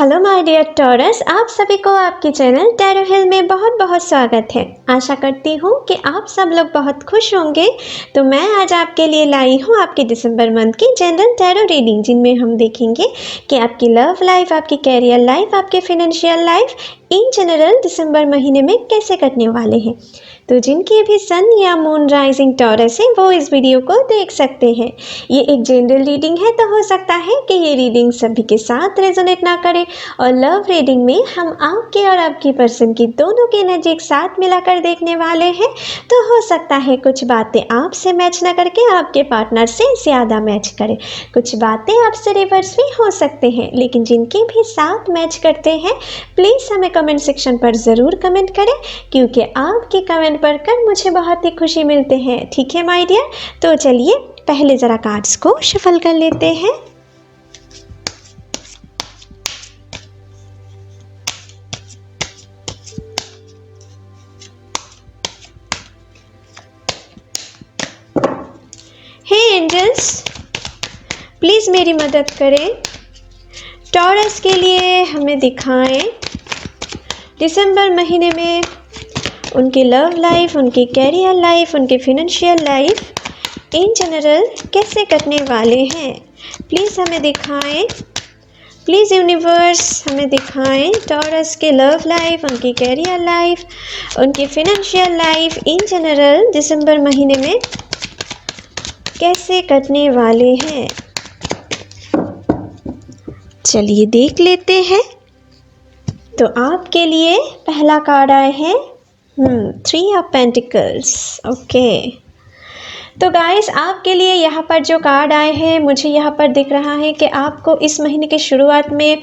Hello my dear taurus, आप सभी को आपके चैनल टैरो हिल में बहुत बहुत स्वागत है। आशा करती हूँ कि आप सब लोग बहुत खुश होंगे। तो मैं आज आपके लिए लाई हूँ आपके दिसंबर मंथ की जनरल टैरो रीडिंग, जिनमें हम देखेंगे कि आपकी लव लाइफ, आपकी कैरियर लाइफ, आपके फाइनेंशियल लाइफ इन जनरल दिसंबर महीने में कैसे कटने वाले हैं। तो जिनकी भी सन या मून राइजिंग टॉरस है वो इस वीडियो को देख सकते हैं। ये एक जनरल रीडिंग है, तो हो सकता है कि ये रीडिंग सभी के साथ रेजोनेट ना करे। और लव रीडिंग में हम आपके और आपकी पर्सन की दोनों की एनर्जी एक साथ मिलाकर देखने वाले हैं। तो हो सकता है कुछ बातें आपसे मैच ना करके आपके पार्टनर से ज़्यादा मैच करे, कुछ बातें आपसे रिवर्स भी हो सकते हैं, लेकिन जिनके भी साथ मैच करते हैं प्लीज़ हमें कमेंट सेक्शन पर ज़रूर कमेंट करें, क्योंकि आपके कमेंट पढ़कर मुझे बहुत ही खुशी मिलते हैं। ठीक है माय डियर, तो चलिए पहले ज़रा कार्ड्स को शफल कर लेते हैं। हे एंजल्स, प्लीज़ मेरी मदद करें। टॉरस के लिए हमें दिखाएं दिसंबर महीने में उनकी लव लाइफ, उनकी कैरियर लाइफ, उनकी फाइनेंशियल लाइफ इन जनरल कैसे कटने वाले हैं। प्लीज़ हमें दिखाएं, प्लीज़ यूनिवर्स हमें दिखाएं टॉरस के लव लाइफ, उनकी कैरियर लाइफ, उनकी फाइनेंशियल लाइफ इन जनरल दिसंबर महीने में कैसे कटने वाले हैं। चलिए देख लेते हैं। तो आपके लिए पहला कार्ड आया है 3 ऑफ पेंटिकल्स। ओके, तो गाइस आपके लिए यहाँ पर जो कार्ड आए हैं, मुझे यहाँ पर दिख रहा है कि आपको इस महीने के शुरुआत में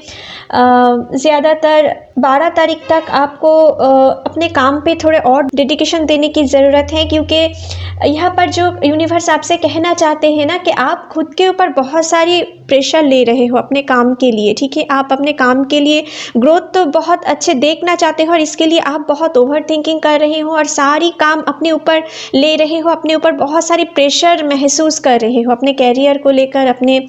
ज़्यादातर 12 तारीख तक आपको अपने काम पे थोड़े और डेडिकेशन देने की ज़रूरत है, क्योंकि यहाँ पर जो यूनिवर्स आपसे कहना चाहते हैं ना कि आप खुद के ऊपर बहुत सारी प्रेशर ले रहे हो अपने काम के लिए। ठीक है, आप अपने काम के लिए ग्रोथ तो बहुत अच्छे देखना चाहते हो और इसके लिए आप बहुत ओवर थिंकिंग कर रहे हो और सारी काम अपने ऊपर ले रहे हो, अपने ऊपर बहुत सारी प्रेशर महसूस कर रहे हो अपने कैरियर को लेकर, अपने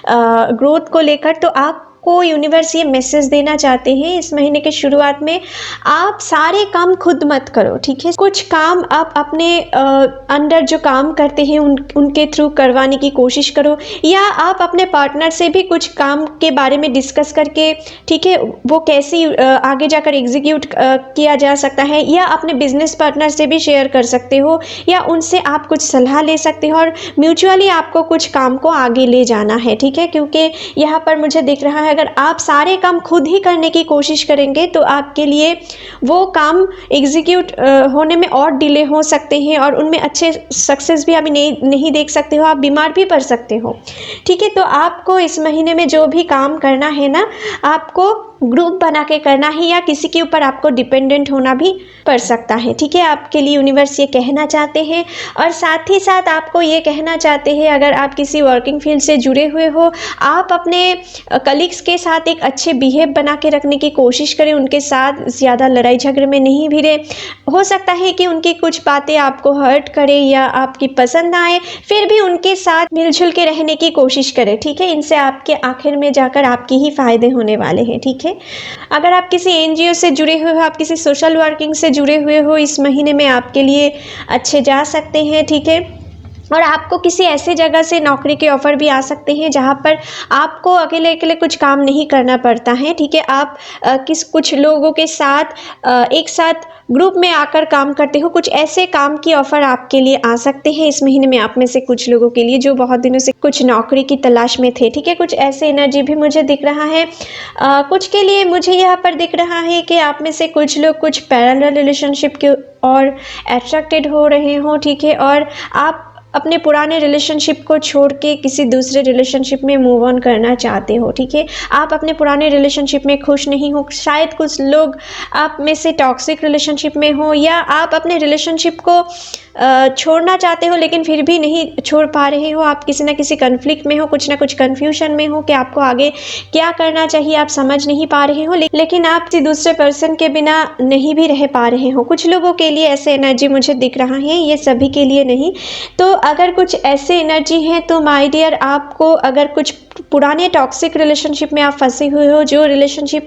ग्रोथ को लेकर। तो आपको यूनिवर्स ये मैसेज देना चाहते हैं इस महीने के शुरुआत में, आप सारे काम खुद मत करो। ठीक है, कुछ काम आप अपने अंडर जो काम करते हैं उनके थ्रू करवाने की कोशिश करो, या आप अपने पार्टनर से भी कुछ काम के बारे में डिस्कस करके, ठीक है, वो कैसे आगे जाकर एग्जीक्यूट किया जा सकता है, या अपने बिजनेस पार्टनर से भी शेयर कर सकते हो, या उनसे आप कुछ सलाह ले सकते हो और म्यूचुअली आपको कुछ काम को आगे ले जाना है। ठीक है, क्योंकि यहाँ पर मुझे दिख रहा है अगर आप सारे काम खुद ही करने की कोशिश करेंगे तो आपके लिए वो काम एग्जीक्यूट होने में और डिले हो सकते हैं और उनमें अच्छे सक्सेस भी अभी नहीं देख सकते हो, आप बीमार भी पड़ सकते हो। ठीक है, तो आपको इस महीने में जो भी काम करना है ना, आपको ग्रुप बना के करना है, या किसी के ऊपर आपको डिपेंडेंट होना भी पड़ सकता है। ठीक है, आपके लिए यूनिवर्स ये कहना चाहते हैं। और साथ ही साथ आपको ये कहना चाहते हैं, अगर आप किसी वर्किंग फील्ड से जुड़े हुए हो, आप अपने कलीग्स के साथ एक अच्छे बिहेव बना के रखने की कोशिश करें, उनके साथ ज़्यादा लड़ाई झगड़े में नहीं भिड़े। हो सकता है कि उनकी कुछ बातें आपको हर्ट करें या आपकी पसंद आए, फिर भी उनके साथ मिलजुल के रहने की कोशिश करें। ठीक है, इनसे आपके आखिर में जाकर आपके ही फायदे होने वाले हैं। ठीक है, अगर आप किसी एनजीओ से जुड़े हुए हो, आप किसी सोशल वर्किंग से जुड़े हुए हो, इस महीने में आपके लिए अच्छे जा सकते हैं। ठीक है, और आपको किसी ऐसे जगह से नौकरी के ऑफ़र भी आ सकते हैं जहां पर आपको अकेले अकेले कुछ काम नहीं करना पड़ता है। ठीक है, आप कुछ लोगों के साथ एक साथ ग्रुप में आकर काम करते हो, कुछ ऐसे काम की ऑफ़र आपके लिए आ सकते हैं इस महीने में, आप में से कुछ लोगों के लिए जो बहुत दिनों से कुछ नौकरी की तलाश में थे। ठीक है, कुछ ऐसे एनर्जी भी मुझे दिख रहा है। कुछ के लिए मुझे यहाँ पर दिख रहा है कि आप में से कुछ लोग कुछ पैरेलल रिलेशनशिप के और अट्रैक्टेड हो रहे हो। ठीक है, और आप अपने पुराने रिलेशनशिप को छोड़ के किसी दूसरे रिलेशनशिप में मूव ऑन करना चाहते हो। ठीक है, आप अपने पुराने रिलेशनशिप में खुश नहीं हो, शायद कुछ लोग आप में से टॉक्सिक रिलेशनशिप में हो, या आप अपने रिलेशनशिप को छोड़ना चाहते हो लेकिन फिर भी नहीं छोड़ पा रहे हो, आप किसी ना किसी कन्फ्लिक्ट में हो, कुछ ना कुछ कन्फ्यूजन में हो कि आपको आगे क्या करना चाहिए, आप समझ नहीं पा रहे हो, लेकिन आप किसी दूसरे पर्सन के बिना नहीं भी रह पा रहे हो। कुछ लोगों के लिए ऐसे एनर्जी मुझे दिख रहा है, ये सभी के लिए नहीं। तो अगर कुछ ऐसे एनर्जी है तो माय डियर, आपको अगर कुछ पुराने टॉक्सिक रिलेशनशिप में आप फंसे हुए हो, जो रिलेशनशिप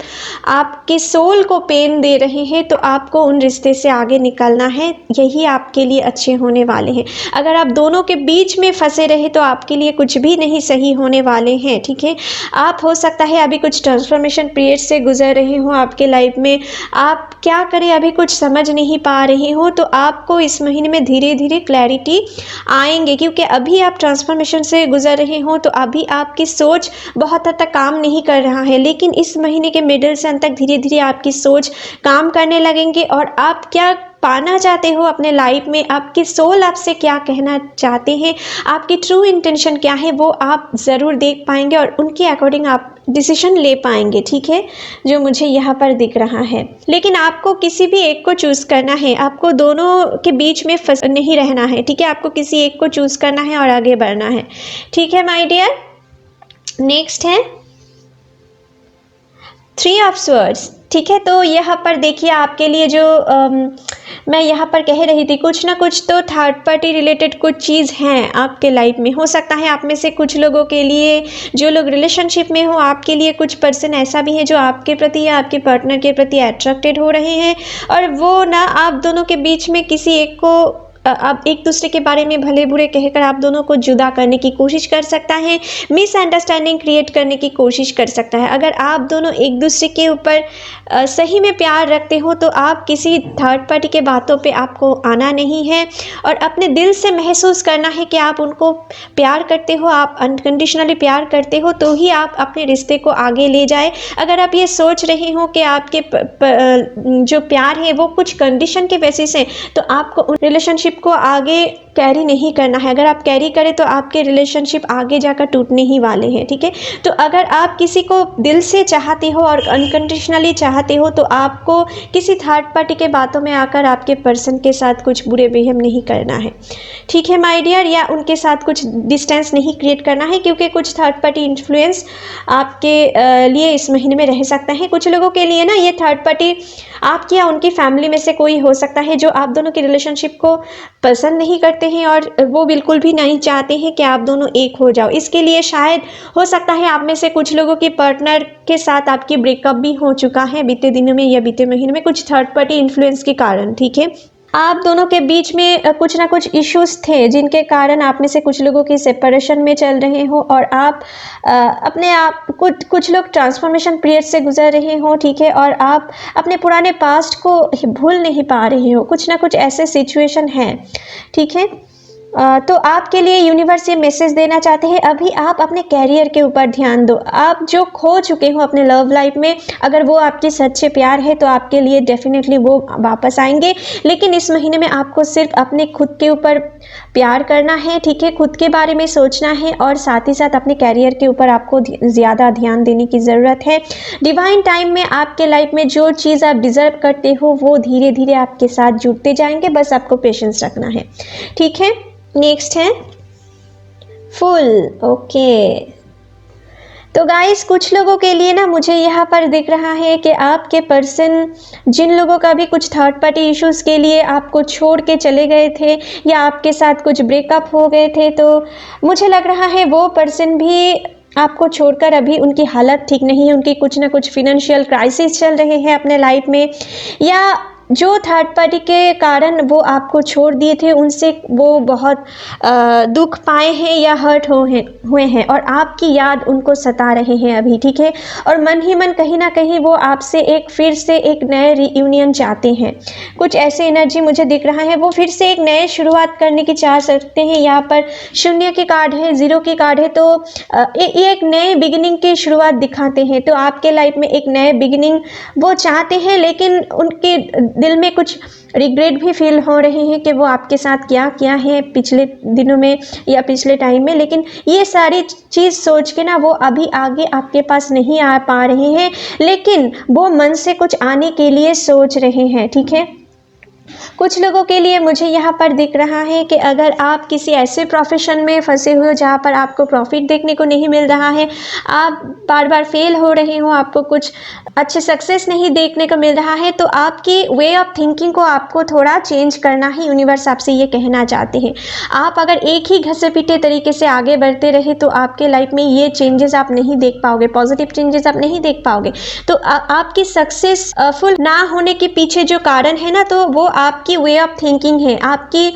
आपके सोल को पेन दे रहे हैं, तो आपको उन रिश्ते से आगे निकलना है। यही आपके लिए अच्छे होने वाले हैं। अगर आप दोनों के बीच में फंसे रहे तो आपके लिए कुछ भी नहीं सही होने वाले हैं, ठीक है। आप हो सकता है अभी कुछ ट्रांसफॉर्मेशन पीरियड से गुजर रहे हो आपके लाइफ में, आप क्या करें अभी कुछ समझ नहीं पा रहे हो, तो आपको इस महीने में धीरे धीरे क्लैरिटी आएंगे, क्योंकि अभी आप ट्रांसफॉर्मेशन से गुजर रहे हो तो अभी आपकी सोच बहुत हद तक काम नहीं कर रहा है, लेकिन इस महीने के मिडिल से अंत तक धीरे धीरे आपकी सोच काम करने लगेंगे। और आप क्या पाना चाहते हो अपने लाइफ में, आपकी सोल आपसे क्या कहना चाहते हैं, आपकी ट्रू इंटेंशन क्या है, वो आप ज़रूर देख पाएंगे और उनके अकॉर्डिंग आप डिसीजन ले पाएंगे, ठीक है, जो मुझे यहाँ पर दिख रहा है। लेकिन आपको किसी भी एक को चूज़ करना है, आपको दोनों के बीच में फंस नहीं रहना है, ठीक है। आपको किसी एक को चूज़ करना है और आगे बढ़ना है, ठीक है माय डियर। नेक्स्ट है 3 ऑफ स्वर्ड्स, ठीक है। तो यहाँ पर देखिए आपके लिए जो मैं यहाँ पर कह रही थी, कुछ ना कुछ तो थर्ड पार्टी रिलेटेड कुछ चीज़ हैं आपके लाइफ में। हो सकता है आप में से कुछ लोगों के लिए, जो लोग रिलेशनशिप में हो, आपके लिए कुछ पर्सन ऐसा भी है जो आपके प्रति या आपके पार्टनर के प्रति अट्रैक्टेड हो रहे हैं, और वो ना आप दोनों के बीच में किसी एक को अब एक दूसरे के बारे में भले बुरे कहकर आप दोनों को जुदा करने की कोशिश कर सकता है, मिसअंडरस्टैंडिंग क्रिएट करने की कोशिश कर सकता है। अगर आप दोनों एक दूसरे के ऊपर सही में प्यार रखते हो तो आप किसी थर्ड पार्टी के बातों पे आपको आना नहीं है, और अपने दिल से महसूस करना है कि आप उनको प्यार करते हो, आप अनकंडीशनली प्यार करते हो, तो ही आप अपने रिश्ते को आगे ले जाए। अगर आप ये सोच रहे हो कि आपके जो प्यार है वो कुछ कंडीशन के बेसिस है, तो आपको उन रिलेशनशिप को आगे कैरी नहीं करना है। अगर आप कैरी करें तो आपके रिलेशनशिप आगे जाकर टूटने ही वाले हैं, ठीक है। तो अगर आप किसी को दिल से चाहते हो और अनकंडीशनली चाहते हो, तो आपको किसी थर्ड पार्टी के बातों में आकर आपके पर्सन के साथ कुछ बुरे बिहेव नहीं करना है, ठीक है माय डियर, या उनके साथ कुछ डिस्टेंस नहीं क्रिएट करना है, क्योंकि कुछ थर्ड पार्टी इन्फ्लुएंस आपके लिए इस महीने में रह सकता है। कुछ लोगों के लिए ना ये थर्ड पार्टी आपकी या उनकी फैमिली में से कोई हो सकता है जो आप दोनों की रिलेशनशिप को पसंद नहीं करते हैं, और वो बिल्कुल भी नहीं चाहते हैं कि आप दोनों एक हो जाओ। इसके लिए शायद हो सकता है आप में से कुछ लोगों के पार्टनर के साथ आपकी ब्रेकअप भी हो चुका है बीते दिनों में या बीते महीने में, कुछ थर्ड पार्टी इन्फ्लुएंस के कारण, ठीक है। आप दोनों के बीच में कुछ ना कुछ इश्यूज थे जिनके कारण आप में से कुछ लोगों की सेपरेशन में चल रहे हो, और आप अपने आप कुछ लोग ट्रांसफॉर्मेशन पीरियड से गुजर रहे हो, ठीक है, और आप अपने पुराने पास्ट को भूल नहीं पा रहे हो। कुछ ना कुछ ऐसे सिचुएशन है, ठीक है। तो आपके लिए यूनिवर्स ये मैसेज देना चाहते हैं, अभी आप अपने कैरियर के ऊपर ध्यान दो। आप जो खो चुके हो अपने लव लाइफ में, अगर वो आपके सच्चे प्यार है तो आपके लिए डेफिनेटली वो वापस आएंगे, लेकिन इस महीने में आपको सिर्फ अपने खुद के ऊपर प्यार करना है, ठीक है, खुद के बारे में सोचना है, और साथ ही साथ अपने कैरियर के ऊपर आपको ज़्यादा ध्यान देने की ज़रूरत है। डिवाइन टाइम में आपके लाइफ में जो चीज़ आप डिज़र्व करते हो वो धीरे धीरे आपके साथ जुड़ते जाएंगे, बस आपको पेशेंस रखना है, ठीक है। नेक्स्ट है फुल, ओके। तो गाइस कुछ लोगों के लिए ना मुझे यहाँ पर दिख रहा है कि आपके पर्सन, जिन लोगों का भी कुछ थर्ड पार्टी इश्यूज़ के लिए आपको छोड़ के चले गए थे या आपके साथ कुछ ब्रेकअप हो गए थे, तो मुझे लग रहा है वो पर्सन भी आपको छोड़कर अभी उनकी हालत ठीक नहीं है, उनकी कुछ ना कुछ फिनेंशियल क्राइसिस चल रहे हैं अपने लाइफ में, या जो थर्ड पार्टी के कारण वो आपको छोड़ दिए थे उनसे वो बहुत दुख पाए हैं या हर्ट हुए हैं, और आपकी याद उनको सता रहे हैं अभी, ठीक है। और मन ही मन कहीं ना कहीं वो आपसे फिर से एक नए रीयूनियन चाहते हैं। कुछ ऐसे एनर्जी मुझे दिख रहा है, वो फिर से एक नए शुरुआत करने की चाह सकते हैं। यहाँ पर शून्य की कार्ड है, ज़ीरो की कार्ड है, तो ये एक नए बिगिनिंग की शुरुआत दिखाते हैं। तो आपके लाइफ में एक नए बिगिनिंग वो चाहते हैं, लेकिन उनके दिल में कुछ रिग्रेट भी फील हो रहे हैं कि वो आपके साथ क्या किया है पिछले दिनों में या पिछले टाइम में, लेकिन ये सारी चीज़ सोच के ना वो अभी आगे आपके पास नहीं आ पा रहे हैं, लेकिन वो मन से कुछ आने के लिए सोच रहे हैं, ठीक है। कुछ लोगों के लिए मुझे यहाँ पर दिख रहा है कि अगर आप किसी ऐसे प्रोफेशन में फंसे हुए हो जहाँ पर आपको प्रॉफिट देखने को नहीं मिल रहा है, आप बार बार फेल हो रहे हो, आपको कुछ अच्छे सक्सेस नहीं देखने को मिल रहा है, तो आपकी वे ऑफ थिंकिंग को आपको थोड़ा चेंज करना है। यूनिवर्स आपसे ये कहना चाहते हैं। आप अगर एक ही घसे पीटे तरीके से आगे बढ़ते रहे तो आपके लाइफ में ये चेंजेस आप नहीं देख पाओगे, पॉजिटिव चेंजेस आप नहीं देख पाओगे। तो आपकी सक्सेसफुल ना होने के पीछे जो कारण है ना, तो वो आपकी वे ऑफ थिंकिंग है। आपकी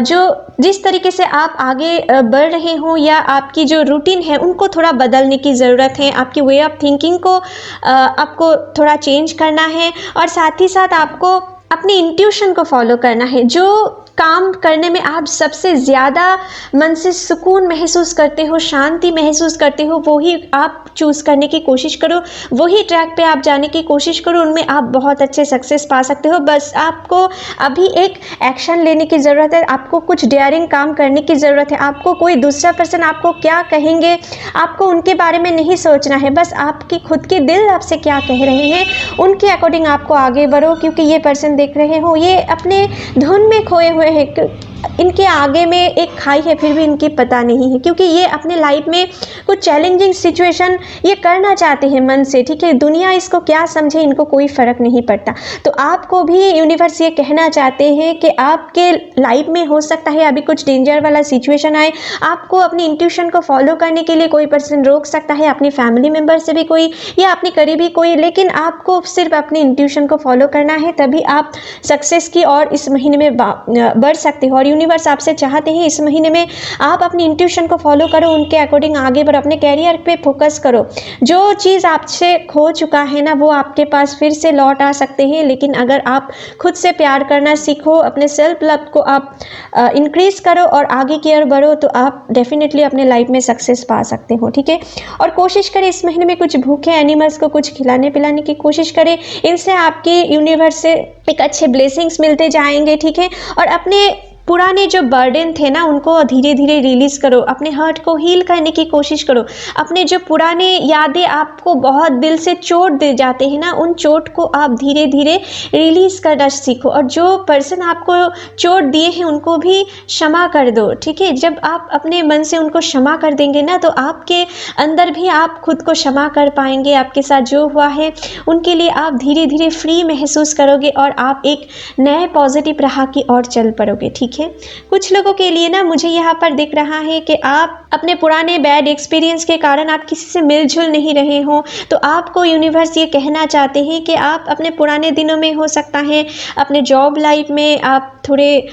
जो जिस तरीके से आप आगे बढ़ रहे हो या आपकी जो रूटीन है उनको थोड़ा बदलने की ज़रूरत है। आपकी वे ऑफ थिंकिंग को आपको थोड़ा चेंज करना है और साथ ही साथ आपको अपनी इंट्यूशन को फॉलो करना है। जो काम करने में आप सबसे ज़्यादा मन से सुकून महसूस करते हो, शांति महसूस करते हो, वही आप चूज़ करने की कोशिश करो, वही ट्रैक पे आप जाने की कोशिश करो, उनमें आप बहुत अच्छे सक्सेस पा सकते हो। बस आपको अभी एक एक्शन लेने की ज़रूरत है, आपको कुछ डेयरिंग काम करने की ज़रूरत है। आपको कोई दूसरा पर्सन आपको क्या कहेंगे, आपको उनके बारे में नहीं सोचना है। बस आपकी खुद के दिल आपसे क्या कह रहे हैं उनके अकॉर्डिंग आपको आगे बढ़ो, क्योंकि ये पर्सन देख रहे हो ये अपने धुन में खोए हुए हैं। इनके आगे में एक खाई है फिर भी इनकी पता नहीं है, क्योंकि ये अपने लाइफ में कुछ चैलेंजिंग सिचुएशन ये करना चाहते हैं मन से, ठीक है। दुनिया इसको क्या समझे इनको कोई फ़र्क नहीं पड़ता। तो आपको भी यूनिवर्स ये कहना चाहते हैं कि आपके लाइफ में हो सकता है अभी कुछ डेंजर वाला सिचुएशन आए, आपको अपनी इंट्यूशन को फॉलो करने के लिए कोई पर्सन रोक सकता है, अपनी फैमिली मेम्बर से भी कोई या अपनी करीबी कोई, लेकिन आपको सिर्फ अपनी इंट्यूशन को फॉलो करना है, तभी आप सक्सेस की और इस महीने में बढ़ सकते हो। और यूनिवर्स आपसे चाहते हैं इस महीने में आप अपनी इंट्यूशन को फॉलो करो, उनके अकॉर्डिंग आगे बढ़ो, अपने कैरियर पे फोकस करो। जो चीज़ आपसे खो चुका है ना वो आपके पास फिर से लौट आ सकते हैं, लेकिन अगर आप खुद से प्यार करना सीखो, अपने सेल्फ लव को आप इंक्रीज करो और आगे की ओर बढ़ो, तो आप डेफिनेटली अपने लाइफ में सक्सेस पा सकते हो, ठीक है। और कोशिश करें इस महीने में कुछ भूखे एनिमल्स को कुछ खिलाने पिलाने की कोशिश करें, इनसे आपकी यूनिवर्स से एक अच्छे ब्लेसिंग्स मिलते जाएंगे, ठीक है। और अपने पुराने जो बर्डन थे ना उनको धीरे धीरे रिलीज़ करो, अपने हर्ट को हील करने की कोशिश करो। अपने जो पुराने यादें आपको बहुत दिल से चोट दे जाते हैं ना, उन चोट को आप धीरे धीरे रिलीज़ करना सीखो। और जो पर्सन आपको चोट दिए हैं उनको भी क्षमा कर दो, ठीक है। जब आप अपने मन से उनको क्षमा कर देंगे ना तो आपके अंदर भी आप खुद को क्षमा कर पाएंगे। आपके साथ जो हुआ है उनके लिए आप धीरे धीरे फ्री महसूस करोगे और आप एक नए पॉजिटिव राह की ओर चल पड़ोगे, ठीक है। कुछ लोगों के लिए ना मुझे यहाँ पर दिख रहा है कि आप अपने पुराने बैड एक्सपीरियंस के कारण आप किसी से मिलजुल नहीं रहे हो, तो आपको यूनिवर्स ये कहना चाहते हैं कि आप अपने पुराने दिनों में हो सकता है अपने जॉब लाइफ में आप थोड़े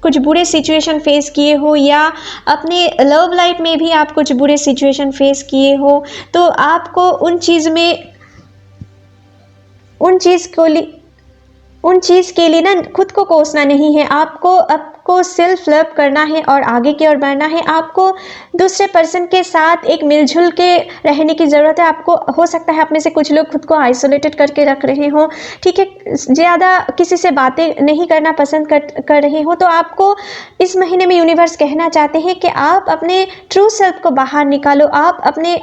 कुछ बुरे सिचुएशन फेस किए हो, या अपने लव लाइफ में भी आप कुछ बुरे सिचुएशन फेस किए हो, तो आपको उन चीज़ के लिए ना खुद को कोसना नहीं है। आपको सेल्फ लव करना है और आगे की ओर बढ़ना है। आपको दूसरे पर्सन के साथ एक मिलजुल के रहने की ज़रूरत है। आपको हो सकता है आप में से कुछ लोग खुद को आइसोलेटेड करके रख रहे हो, ठीक है, ज़्यादा किसी से बातें नहीं करना पसंद कर रहे हो। तो आपको इस महीने में यूनिवर्स कहना चाहते हैं कि आप अपने ट्रू सेल्फ को बाहर निकालो। आप अपने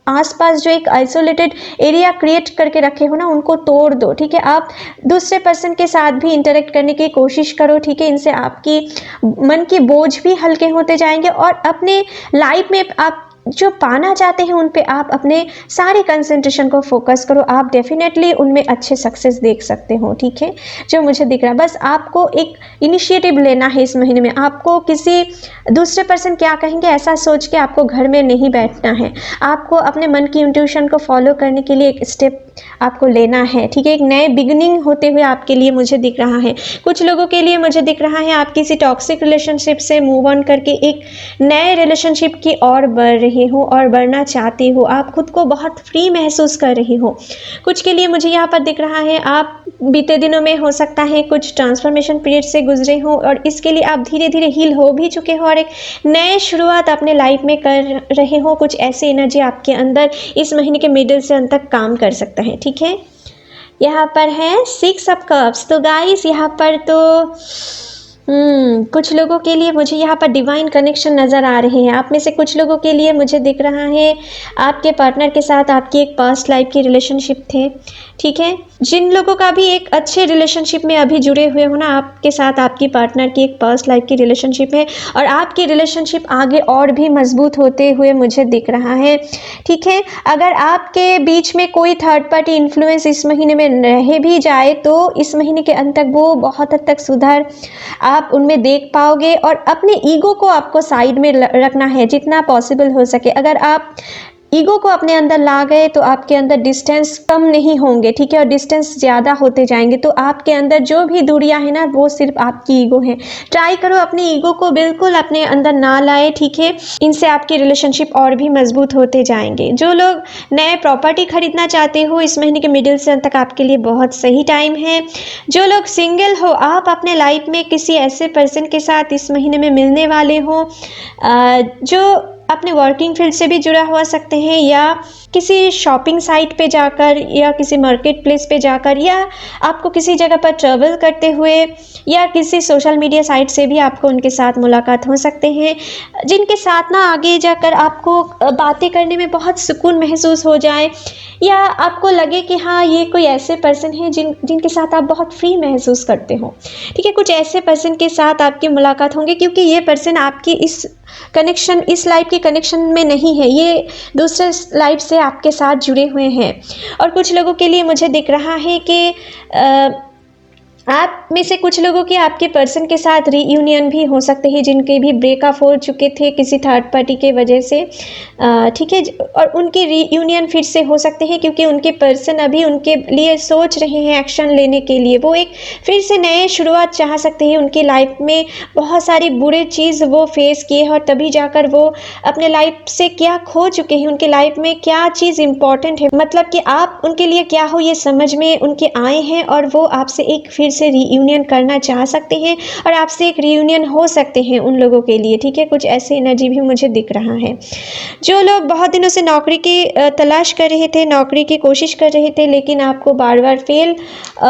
आसपास जो एक आइसोलेटेड एरिया क्रिएट करके रखे हो ना उनको तोड़ दो, ठीक है। आप दूसरे पर्सन के साथ भी इंटरेक्ट करने की कोशिश करो, ठीक है। इनसे आपकी मन के बोझ भी हल्के होते जाएंगे और अपने लाइफ में आप जो पाना चाहते हैं उन पे आप अपने सारे कंसंट्रेशन को फोकस करो। आप डेफिनेटली उनमें अच्छे सक्सेस देख सकते हो, ठीक है, जो मुझे दिख रहा है। बस आपको एक इनिशिएटिव लेना है इस महीने में। आपको किसी दूसरे पर्सन क्या कहेंगे ऐसा सोच के आपको घर में नहीं बैठना है। आपको अपने मन की इंट्यूशन को फॉलो करने के लिए एक स्टेप आपको लेना है, ठीक है। एक नए बिगिनिंग होते हुए आपके लिए मुझे दिख रहा है। कुछ लोगों के लिए मुझे दिख रहा है आप किसी टॉक्सिक रिलेशनशिप से मूव ऑन करके एक नए रिलेशनशिप की ओर बढ़ रहे हो और बढ़ना चाहते हो। आप खुद को बहुत फ्री महसूस कर रहे हो। कुछ के लिए मुझे यहाँ पर दिख रहा है आप बीते दिनों में हो सकता है कुछ ट्रांसफॉर्मेशन पीरियड से गुजरे हो और इसके लिए आप धीरे धीरे हील हो भी चुके हो और एक नए शुरुआत अपने लाइफ में कर रहे हो। कुछ ऐसी एनर्जी आपके अंदर इस महीने के मिडिल से अंत तक काम कर सकता है, ठीक है। यहाँ पर है 6 ऑफ कप्स। तो गाइस यहाँ पर तो कुछ लोगों के लिए मुझे यहाँ पर डिवाइन कनेक्शन नज़र आ रहे हैं। आप में से कुछ लोगों के लिए मुझे दिख रहा है आपके पार्टनर के साथ आपकी एक पास्ट लाइफ की रिलेशनशिप थे, ठीक है। जिन लोगों का भी एक अच्छे रिलेशनशिप में अभी जुड़े हुए हो ना, आपके साथ आपकी पार्टनर की एक पर्सनल लाइफ की रिलेशनशिप है और आपकी रिलेशनशिप आगे और भी मजबूत होते हुए मुझे दिख रहा है, ठीक है। अगर आपके बीच में कोई थर्ड पार्टी इन्फ्लुएंस इस महीने में रह भी जाए तो इस महीने के अंत तक वो बहुत हद तक सुधार आप उनमें देख पाओगे। और अपने ईगो को आपको साइड में रखना है जितना पॉसिबल हो सके। अगर आप ईगो को अपने अंदर ला गए तो आपके अंदर डिस्टेंस कम नहीं होंगे, ठीक है, और डिस्टेंस ज़्यादा होते जाएंगे। तो आपके अंदर जो भी दूरियां हैं ना, वो सिर्फ आपकी ईगो है। ट्राई करो अपनी ईगो को बिल्कुल अपने अंदर ना लाए, ठीक है। इनसे आपकी रिलेशनशिप और भी मजबूत होते जाएंगे। जो लोग नए प्रॉपर्टी खरीदना चाहते हो, इस महीने के मिडिल से अंत तक आपके लिए बहुत सही टाइम है। जो लोग सिंगल हो, आप अपने लाइफ में किसी ऐसे पर्सन के साथ इस महीने में मिलने वाले हो जो अपने वर्किंग फील्ड से भी जुड़ा हुआ सकते हैं, या किसी शॉपिंग साइट पे जाकर, या किसी मार्केट प्लेस पे जाकर, या आपको किसी जगह पर ट्रैवल करते हुए, या किसी सोशल मीडिया साइट से भी आपको उनके साथ मुलाकात हो सकते हैं, जिनके साथ ना आगे जाकर आपको बातें करने में बहुत सुकून महसूस हो जाए, या आपको लगे कि हाँ ये कोई ऐसे पर्सन है जिनके साथ आप बहुत फ्री महसूस करते हो, ठीक है। कुछ ऐसे पर्सन के साथ आपकी मुलाकात होंगे, क्योंकि ये पर्सन आपकी इस कनेक्शन, इस लाइफ के कनेक्शन में नहीं है, ये दूसरे लाइफ से आपके साथ जुड़े हुए हैं। और कुछ लोगों के लिए मुझे दिख रहा है कि आप में से कुछ लोगों के आपके पर्सन के साथ रीयूनियन भी हो सकते हैं, जिनके भी ब्रेकअप हो चुके थे किसी थर्ड पार्टी के वजह से, ठीक है। और उनके रीयूनियन फिर से हो सकते हैं, क्योंकि उनके पर्सन अभी उनके लिए सोच रहे हैं एक्शन लेने के लिए। वो एक फिर से नए शुरुआत चाह सकते हैं। उनकी लाइफ में बहुत सारी बुरे चीज़ वो फेस किए हैं और तभी जाकर वो अपने लाइफ से क्या खो चुके हैं, उनके लाइफ में क्या चीज़ इंपॉर्टेंट है, मतलब कि आप उनके लिए क्या हो, ये समझ में उनके आए हैं और वो आपसे एक फिर से रीयूनियन करना चाह सकते हैं और आपसे एक रीयूनियन हो सकते हैं उन लोगों के लिए, ठीक है। कुछ ऐसी एनर्जी भी मुझे दिख रहा है। जो लोग बहुत दिनों से नौकरी की तलाश कर रहे थे, नौकरी की कोशिश कर रहे थे, लेकिन आपको बार बार फेल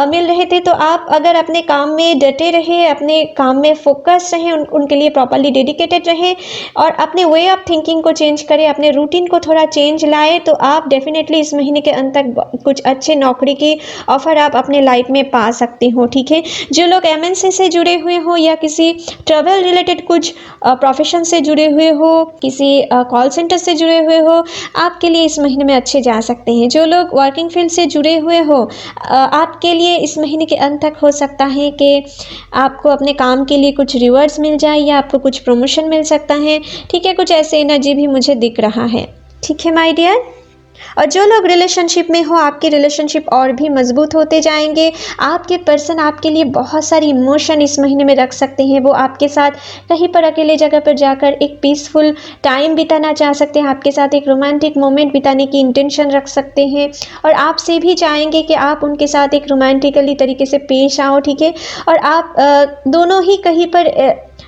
मिल रहे थे, तो आप अगर अपने काम में डटे रहे, अपने काम में फोकस रहें, उनके लिए प्रॉपरली डेडिकेटेड रहें और अपने वे ऑफ थिंकिंग को चेंज करें, अपने रूटीन को थोड़ा चेंज लाए, तो आप डेफिनेटली इस महीने के अंत तक कुछ अच्छे नौकरी की ऑफर आप अपने लाइफ में पा सकते हो, ठीक है। जो लोग एमएनसी से जुड़े हुए हो या किसी ट्रैवल रिलेटेड कुछ प्रोफेशन से जुड़े हुए हो, किसी कॉल सेंटर से जुड़े हुए हो, आपके लिए इस महीने में अच्छे जा सकते हैं। जो लोग वर्किंग फील्ड से जुड़े हुए हो, आपके लिए इस महीने के अंत तक हो सकता है कि आपको अपने काम के लिए कुछ रिवॉर्ड्स मिल जाए या आपको कुछ प्रमोशन मिल सकता है, ठीक है। कुछ ऐसे एनर्जी भी मुझे दिख रहा है, ठीक है माय डियर। और जो लोग रिलेशनशिप में हो, आपकी रिलेशनशिप और भी मजबूत होते जाएंगे। आपके पर्सन आपके लिए बहुत सारी इमोशन इस महीने में रख सकते हैं। वो आपके साथ कहीं पर अकेले जगह पर जाकर एक पीसफुल टाइम बिताना चाह सकते हैं, आपके साथ एक रोमांटिक मोमेंट बिताने की इंटेंशन रख सकते हैं और आपसे भी चाहेंगे कि आप उनके साथ एक रोमांटिकली तरीके से पेश आओ, ठीक है। और आप दोनों ही कहीं पर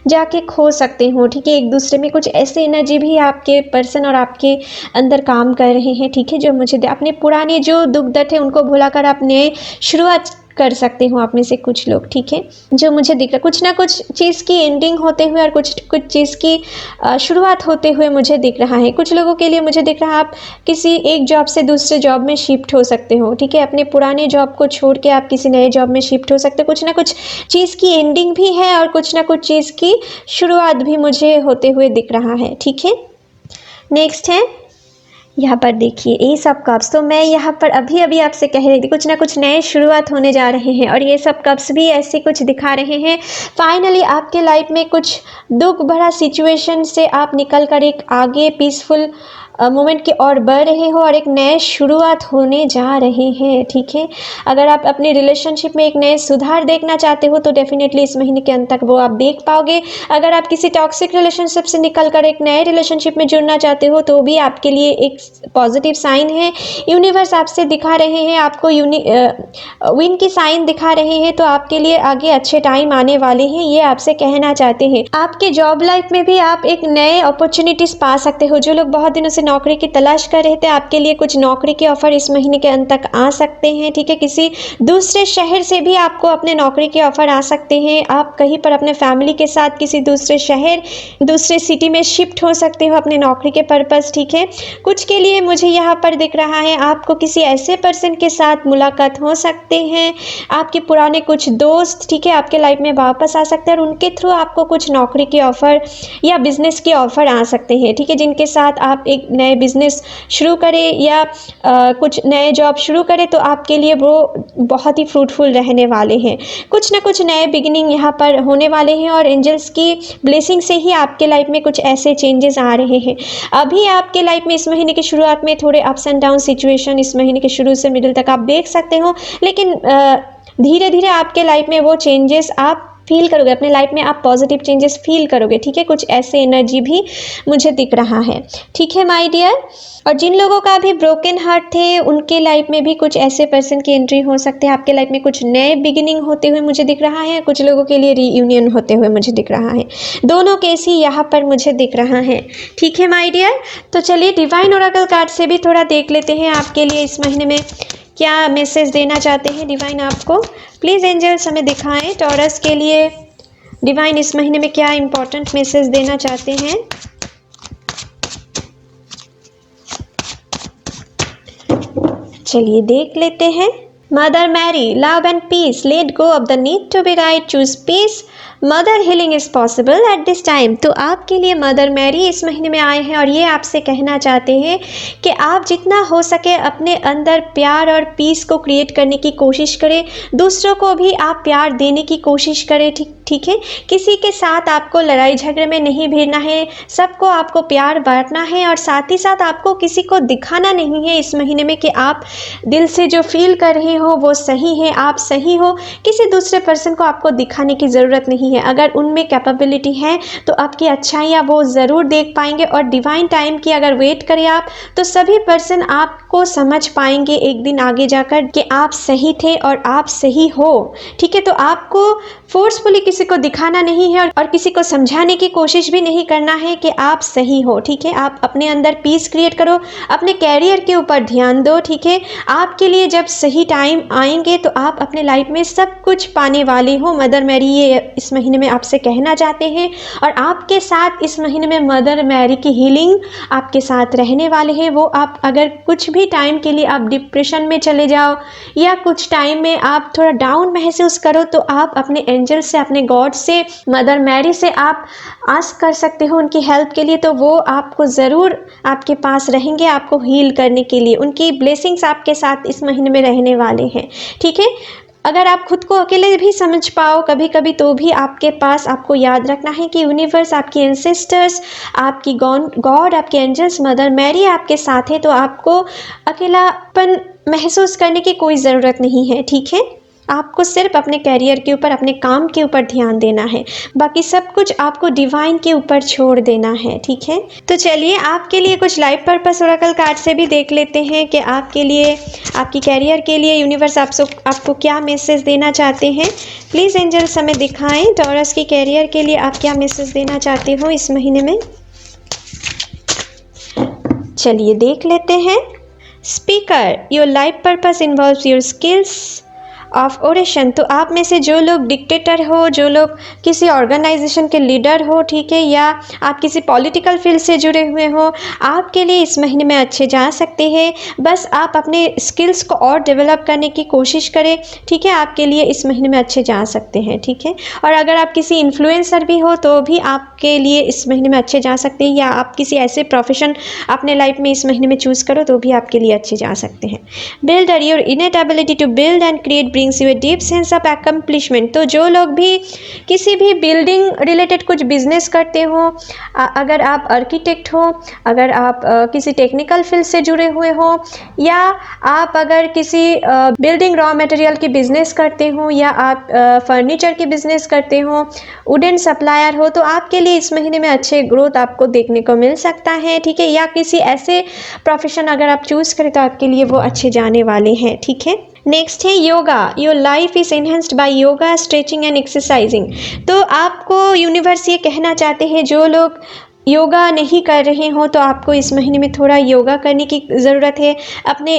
जाके खो सकते हो, ठीक है, एक दूसरे में। कुछ ऐसे एनर्जी भी आपके पर्सन और आपके अंदर काम कर रहे हैं, ठीक है। जो मुझे अपने पुराने जो दुख दर्द है उनको भुलाकर आप नए शुरुआत कर सकते हो, आप में से कुछ लोग, ठीक है। जो मुझे दिख रहा, कुछ ना कुछ चीज़ की एंडिंग होते हुए और कुछ चीज़ की शुरुआत होते हुए मुझे दिख रहा है। कुछ लोगों के लिए मुझे दिख रहा है आप किसी एक जॉब से दूसरे जॉब में शिफ्ट हो सकते हो, ठीक है। अपने पुराने जॉब को छोड़ के आप किसी नए जॉब में शिफ्ट हो सकते हो। कुछ ना कुछ चीज़ की एंडिंग भी है और कुछ ना कुछ चीज़ की शुरुआत भी मुझे होते हुए दिख रहा है, ठीक है। नेक्स्ट है यहाँ पर देखिए एस ऑफ कप्स। तो मैं यहाँ पर अभी अभी आपसे कह रही थी कुछ ना कुछ नए शुरुआत होने जा रहे हैं और ये सब कप्स भी ऐसे कुछ दिखा रहे हैं। फाइनली आपके लाइफ में कुछ दुख भरा सिचुएशन से आप निकल कर एक आगे पीसफुल मोमेंट की ओर बढ़ रहे हो और एक नए शुरुआत होने जा रहे हैं, ठीक है। अगर आप अपने रिलेशनशिप में एक नए सुधार देखना चाहते हो तो डेफिनेटली इस महीने के अंत तक वो आप देख पाओगे। अगर आप किसी टॉक्सिक रिलेशनशिप से निकलकर एक नए रिलेशनशिप में जुड़ना चाहते हो तो भी आपके लिए एक पॉजिटिव साइन है। यूनिवर्स आपसे दिखा रहे हैं, आपको विन की साइन दिखा रहे हैं, तो आपके लिए आगे अच्छे टाइम आने वाले हैं, ये आपसे कहना चाहते हैं। आपके जॉब लाइफ में भी आप एक नए अपॉर्चुनिटीज़ पा सकते हो। जो लोग बहुत दिनों से नौकरी की तलाश कर रहे थे, आपके लिए कुछ नौकरी के ऑफ़र इस महीने के अंत तक आ सकते हैं, ठीक है। किसी दूसरे शहर से भी आपको अपने नौकरी के ऑफ़र आ सकते हैं। आप कहीं पर अपने फैमिली के साथ किसी दूसरे शहर, दूसरे सिटी में शिफ्ट हो सकते हो अपने नौकरी के पर्पज़, ठीक है। कुछ के लिए मुझे यहाँ पर दिख रहा है आपको किसी ऐसे पर्सन के साथ मुलाकात हो सकते हैं, आपके पुराने कुछ दोस्त, ठीक है, आपके लाइफ में वापस आ सकते हैं और उनके थ्रू आपको कुछ नौकरी के ऑफ़र या बिज़नेस के ऑफ़र आ सकते हैं, ठीक है, जिनके साथ आप एक नए बिज़नेस शुरू करें या कुछ नए जॉब शुरू करें तो आपके लिए वो बहुत ही फ्रूटफुल रहने वाले हैं। कुछ ना कुछ नए बिगिनिंग यहाँ पर होने वाले हैं और एंजल्स की ब्लेसिंग से ही आपके लाइफ में कुछ ऐसे चेंजेस आ रहे हैं। अभी आपके लाइफ में इस महीने की शुरुआत में थोड़े अप्स एंड डाउन सिचुएशन इस महीने के शुरू से मिडिल तक आप देख सकते हो, लेकिन धीरे धीरे आपके लाइफ में वो चेंजेस आप फील करोगे, अपने लाइफ में आप पॉजिटिव चेंजेस फील करोगे, ठीक है। कुछ ऐसे एनर्जी भी मुझे दिख रहा है, ठीक है माय डियर। और जिन लोगों का भी ब्रोकन हार्ट थे उनके लाइफ में भी कुछ ऐसे पर्सन की एंट्री हो सकते हैं, आपके लाइफ में कुछ नए बिगिनिंग होते हुए मुझे दिख रहा है, कुछ लोगों के लिए रीयूनियन होते हुए मुझे दिख रहा है। दोनों केस ही यहाँ पर मुझे दिख रहा है, ठीक है माय डियर। तो चलिए डिवाइन ओरेकल कार्ड से भी थोड़ा देख लेते हैं आपके लिए इस महीने में क्या मैसेज देना चाहते हैं डिवाइन आपको। प्लीज़ एंजल्स हमें दिखाएं टॉरस के लिए डिवाइन इस महीने में क्या इंपॉर्टेंट मैसेज देना चाहते हैं। चलिए देख लेते हैं। Mother Mary, love and peace, let go of the need to be right, choose peace, mother healing is possible at this time. तो आपके लिए मदर मैरी इस महीने में आए हैं और ये आपसे कहना चाहते हैं कि आप जितना हो सके अपने अंदर प्यार और पीस को क्रिएट करने की कोशिश करें, दूसरों को भी आप प्यार देने की कोशिश करें, ठीक है। किसी के साथ आपको लड़ाई झगड़े में नहीं भिड़ना है, सबको आपको प्यार बांटना है और साथ ही साथ आपको किसी को दिखाना नहीं है इस महीने में कि आप दिल से जो फील कर रहे हो वो सही है, आप सही हो। किसी दूसरे पर्सन को आपको दिखाने की ज़रूरत नहीं है। अगर उनमें कैपेबिलिटी है तो आपकी अच्छाइयाँ वो ज़रूर देख पाएंगे और डिवाइन टाइम की अगर वेट करें आप तो सभी पर्सन आपको समझ पाएंगे एक दिन आगे जाकर कि आप सही थे और आप सही हो, ठीक है। तो आपको फोर्सफुली किसी को दिखाना नहीं है और किसी को समझाने की कोशिश भी नहीं करना है कि आप सही हो, ठीक है। आप अपने अंदर पीस क्रिएट करो, अपने कैरियर के ऊपर ध्यान दो, ठीक है। आपके लिए जब सही टाइम आएंगे तो आप अपने लाइफ में सब कुछ पाने वाले हो। मदर मैरी ये इस महीने में आपसे कहना चाहते हैं और आपके साथ इस महीने में मदर मैरी की हीलिंग आपके साथ रहने वाले हैं। वो आप अगर कुछ भी टाइम के लिए आप डिप्रेशन में चले जाओ या कुछ टाइम में आप थोड़ा डाउन महसूस करो तो आप अपने एंजल से, अपने गॉड से, मदर मैरी से आप आस्क कर सकते हो उनकी हेल्प के लिए। तो वो आपको ज़रूर आपके पास रहेंगे आपको हील करने के लिए। उनकी ब्लेसिंग्स आपके साथ इस महीने में रहने वाले हैं, ठीक है। अगर आप खुद को अकेले भी समझ पाओ कभी कभी तो भी आपके पास आपको याद रखना है कि यूनिवर्स, आपके एंसेस्टर्स, आपकी गॉड, आपके एंजल्स, मदर मैरी आपके साथ है। तो आपको अकेलापन महसूस करने की कोई ज़रूरत नहीं है, ठीक है। आपको सिर्फ अपने कैरियर के ऊपर, अपने काम के ऊपर ध्यान देना है, बाकी सब कुछ आपको डिवाइन के ऊपर छोड़ देना है, ठीक है। तो चलिए आपके लिए कुछ लाइफ पर्पस ओरेकल कार्ड से भी देख लेते हैं कि आपके लिए, आपकी कैरियर के लिए यूनिवर्स आपको क्या मैसेज देना चाहते हैं। प्लीज़ एंजल्स हमें दिखाएं टॉरस की कैरियर के लिए आप क्या मैसेज देना चाहते हो इस महीने में। चलिए देख लेते हैं। Speaker, your life purpose involves your skills of oration. तो आप में से जो लोग डिक्टेटर हो, जो लोग किसी ऑर्गेनाइजेशन के लीडर हो, ठीक है, या आप किसी पॉलिटिकल फील्ड से जुड़े हुए हो, आपके लिए इस महीने में अच्छे जा सकते हैं। बस आप अपने स्किल्स को और डेवलप करने की कोशिश करें, ठीक है। आपके लिए इस महीने में अच्छे जा सकते हैं, ठीक है। और अगर आप किसी इन्फ्लुएंसर भी हो तो भी आपके लिए इस महीने में अच्छे जा सकते हैं, या आप किसी ऐसे प्रोफेशन अपने लाइफ में इस महीने में चूज़ करो तो भी आपके लिए अच्छे जा सकते हैं। Builder, your innate ability to build and create brings you a deep sense of accomplishment। तो जो लोग भी किसी भी बिल्डिंग रिलेटेड कुछ बिजनेस करते हो, अगर आप आर्किटेक्ट हो, अगर आप किसी टेक्निकल फील्ड से जुड़े हुए हो, या आप अगर किसी बिल्डिंग रॉ मटेरियल की बिजनेस करते हो, या आप फर्नीचर की बिजनेस करते हो, वुडन सप्लायर हो, तो आपके लिए इस महीने में अच्छे ग्रोथ आपको देखने को मिल सकता है, ठीक है। या किसी ऐसे प्रोफेशन अगर आप चूज़ करें तो आपके लिए वो अच्छे जाने वाले हैं, ठीक है। नेक्स्ट है yoga, your life is enhanced by yoga, stretching and exercising. तो आपको यूनिवर्स ये कहना चाहते हैं जो लोग योगा नहीं कर रहे हो तो आपको इस महीने में थोड़ा योगा करने की ज़रूरत है। अपने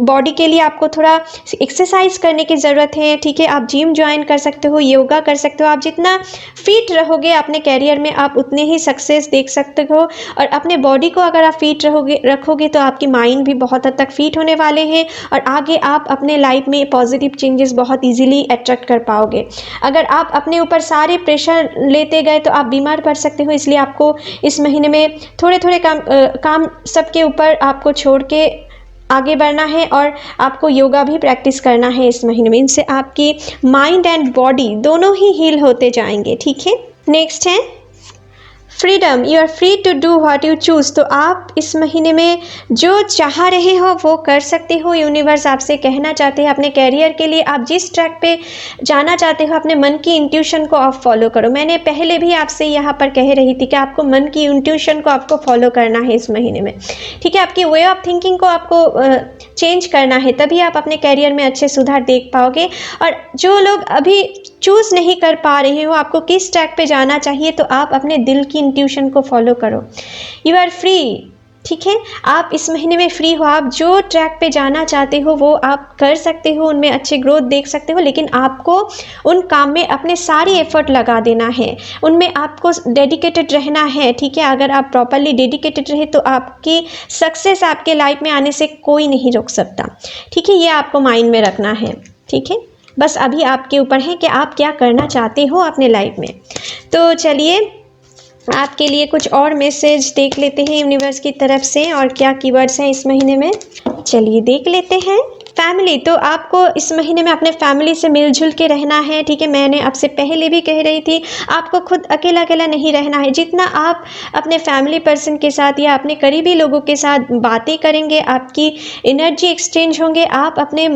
बॉडी के लिए आपको थोड़ा एक्सरसाइज करने की ज़रूरत है, ठीक है। आप जिम ज्वाइन कर सकते हो, योगा कर सकते हो। आप जितना फिट रहोगे अपने कैरियर में, आप उतने ही सक्सेस देख सकते हो। और अपने बॉडी को अगर आप फिट रखोगे तो आपकी माइंड भी बहुत हद तक फिट होने वाले हैं और आगे आप अपने लाइफ में पॉजिटिव चेंजेस बहुत ईजिली अट्रैक्ट कर पाओगे। अगर आप अपने ऊपर सारे प्रेशर लेते गए तो आप बीमार पड़ सकते हो, इसलिए आपको इस महीने में थोड़े थोड़े काम सबके ऊपर आपको छोड़ के आगे बढ़ना है और आपको योगा भी प्रैक्टिस करना है इस महीने में। इनसे आपकी माइंड एंड बॉडी दोनों ही हील होते जाएंगे, ठीक है। नेक्स्ट है freedom, you are free to do what you choose. तो आप इस महीने में जो चाह रहे हो वो कर सकते हो। यूनिवर्स आपसे कहना चाहते हैं अपने कैरियर के लिए आप जिस ट्रैक पे जाना चाहते हो, अपने मन की इंट्यूशन को आप फॉलो करो। मैंने पहले भी आपसे यहाँ पर कह रही थी कि आपको मन की इंट्यूशन को आपको फॉलो करना है इस महीने में, ठीक है। आपकी वे ऑफ थिंकिंग को आपको चेंज करना है, तभी आप अपने कैरियर में अच्छे सुधार देख पाओगे। और जो लोग अभी चूज़ नहीं कर पा रहे हो आपको किस ट्रैक पे जाना चाहिए, तो आप अपने दिल की इंट्यूशन को फॉलो करो। यू आर फ्री, ठीक है। आप इस महीने में फ्री हो, आप जो ट्रैक पे जाना चाहते हो वो आप कर सकते हो, उनमें अच्छे ग्रोथ देख सकते हो, लेकिन आपको उन काम में अपने सारी एफर्ट लगा देना है, उनमें आपको डेडिकेटेड रहना है, ठीक है। अगर आप प्रॉपरली डेडिकेटेड रहे तो आपकी सक्सेस आपके लाइफ में आने से कोई नहीं रोक सकता, ठीक है। ये आपको माइंड में रखना है, ठीक है। बस अभी आपके ऊपर है कि आप क्या करना चाहते हो अपने लाइफ में। तो चलिए आपके लिए कुछ और मैसेज देख लेते हैं यूनिवर्स की तरफ से और क्या कीवर्ड्स हैं इस महीने में। चलिए देख लेते हैं। फैमिली, तो आपको इस महीने में अपने फैमिली से मिलजुल के रहना है, ठीक है। मैंने आपसे पहले भी कह रही थी आपको खुद अकेला अकेला नहीं रहना है। जितना आप अपने फैमिली पर्सन के साथ या अपने करीबी लोगों के साथ बातें करेंगे, आपकी एनर्जी एक्सचेंज होंगे, आप अपने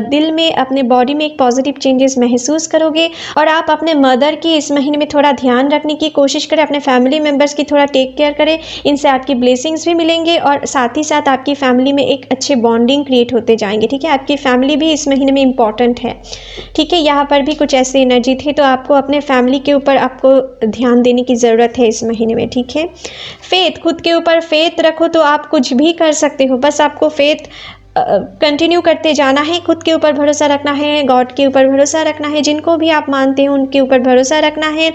दिल में अपने बॉडी में एक पॉजिटिव चेंजेस महसूस करोगे। और आप अपने मदर की इस महीने में थोड़ा ध्यान रखने की कोशिश करें, अपने फैमिली मेम्बर्स की थोड़ा टेक केयर करें, इनसे आपकी ब्लेसिंग्स भी मिलेंगे और साथ ही साथ आपकी फैमिली में एक अच्छे बॉन्डिंग क्रिएट होते जाएंगे, ठीक है। आपकी फैमिली भी इस महीने में इंपॉर्टेंट है, ठीक है। यहाँ पर भी कुछ ऐसी एनर्जी थी, तो आपको अपने फैमिली के ऊपर आपको ध्यान देने की ज़रूरत है इस महीने में, ठीक है। फेथ, खुद के ऊपर फेथ रखो तो आप कुछ भी कर सकते हो। बस आपको फेथ कंटिन्यू करते जाना है, खुद के ऊपर भरोसा रखना है, गॉड के ऊपर भरोसा रखना है, जिनको भी आप मानते हो उनके ऊपर भरोसा रखना है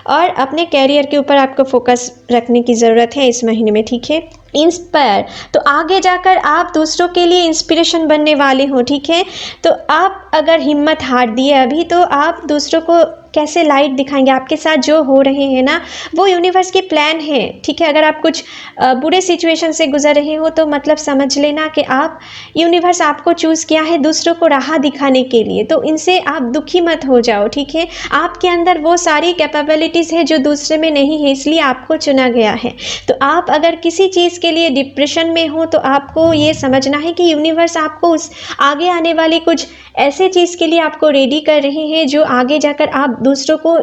और अपने कैरियर के ऊपर आपको फोकस रखने की ज़रूरत है इस महीने में, ठीक है। इंस्पायर, तो आगे जाकर आप दूसरों के लिए इंस्पिरेशन बनने वाले हो, ठीक है। तो आप अगर हिम्मत हार दिए अभी तो आप दूसरों को कैसे लाइट दिखाएंगे। आपके साथ जो हो रहे हैं ना वो यूनिवर्स के प्लान है, ठीक है। अगर आप कुछ बुरे सिचुएशन से गुजर रहे हो तो मतलब समझ लेना कि आप यूनिवर्स आपको चूज़ किया है दूसरों को राह दिखाने के लिए, तो इनसे आप दुखी मत हो जाओ, ठीक है। आपके अंदर वो सारी कैपेबिलिटीज़ है जो दूसरे में नहीं है, इसलिए आपको चुना गया है। तो आप अगर किसी चीज़ के लिए डिप्रेशन में हो तो आपको ये समझना है कि यूनिवर्स आपको उस आगे आने वाली कुछ ऐसे चीज़ के लिए आपको रेडी कर रहे हैं जो आगे जाकर आप दूसरों को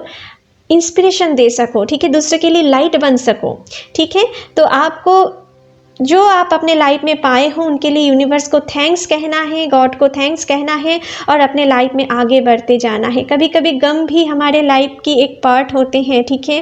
इंस्पिरेशन दे सको, ठीक है, दूसरे के लिए लाइट बन सको, ठीक है। तो आपको जो आप अपने लाइफ में पाए हो उनके लिए यूनिवर्स को थैंक्स कहना है, गॉड को थैंक्स कहना है और अपने लाइफ में आगे बढ़ते जाना है। कभी कभी गम भी हमारे लाइफ की एक पार्ट होते हैं, ठीक है,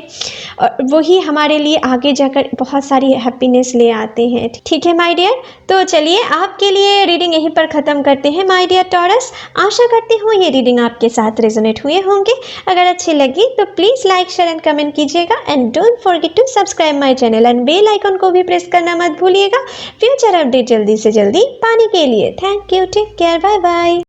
और वही हमारे लिए आगे जाकर बहुत सारी हैप्पीनेस ले आते हैं, ठीक है माय डियर। तो चलिए आपके लिए रीडिंग यहीं पर ख़त्म करते हैं माय डियर टॉरस। आशा करती हूँ ये रीडिंग आपके साथ रेजोनेट हुए होंगे। अगर अच्छी लगी तो please like share and comment कीजिएगा and don't forget to subscribe my channel and bell icon को भी प्रेस करना मत भूलिएगा फ्यूचर अपडेट जल्दी से जल्दी पाने के लिए। Thank you, take care, bye bye.